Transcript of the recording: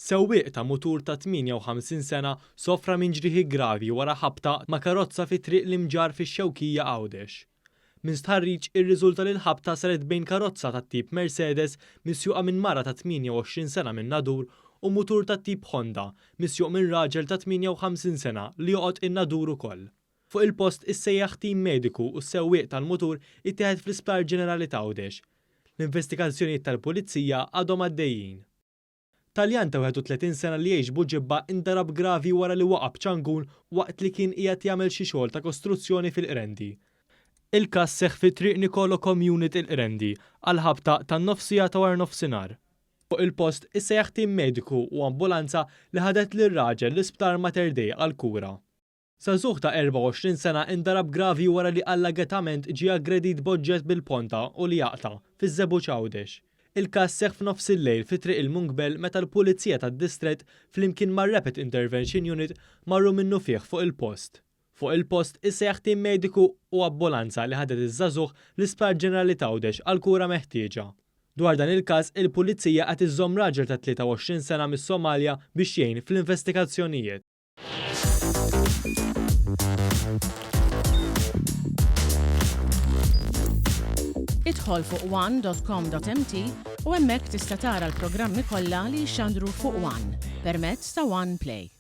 Sewwieq ta' mutur ta' 58 sena sofra minn ġrieħi gravi wara ħabta ma' karozza fi triq l-imġar fix-Xewkija Għawdex. Minn stħarriġ irriżulta li l-ħabta saret bejn karozza tat tip Mercedes misjuqa minn mara ta' 28 sena minn Nadur u mutur ta' tip Honda misjuq minn raġel ta' 58 sena li joqgħod in-Nadur ukoll. Fuq il-post issejjaħ tim mediku u s-sewwieq tal-mutur ittieħed fl-Isptar Ġenerali ta' Għawdex. L-investigazzjonijiet tal-pulizija għadhom għaddejjin. Taljan ta' 31 sena li jgħix Buġibba indarab gravi wara li waqab ċangun waqt li kien qiegħed jagħmel xi xogħol ta' kostruzzjoni fil-Qrendi. Il-każ seħħ fi triq Nikolo Community il-Qrendi għal ħabta tan-nofsija ta' war nofsinhar. Fuq il-post issejjaħ tim mediku u ambulanza li ħadet lir-raġel l-Isptar Mater Dei għal kura. Żagħżugħ ta' 24 sena indarab gravi wara li allagatament ġie aggredit boġġett bil-ponta u li jaqta' fiż-Żebuġ Għawdex. Il-każ seħħ f'nofs il-lejl fi triq il-Munkbel meta l-Pulizija tad-Distrett flimkien mar-Rapid Intervention Unit marru minnu fih fuq il-post. Fuq il-post issejjaħ tim mediku u ambulanza li ħadet iż-żagħżugħ l-Isptar Ġenerali ta' Għawdex għal kura meħtieġa. Dwar dan il-każ il-Pulizija qed iżżomm raġel ta' 23 sena mis-Somalja biex jgħin fl-investigazzjonijiet. Idħol fuq one.com.mt u hemmhekk tista' tara l-programmi kollha li jxandru fuq One permezz ta' One Play.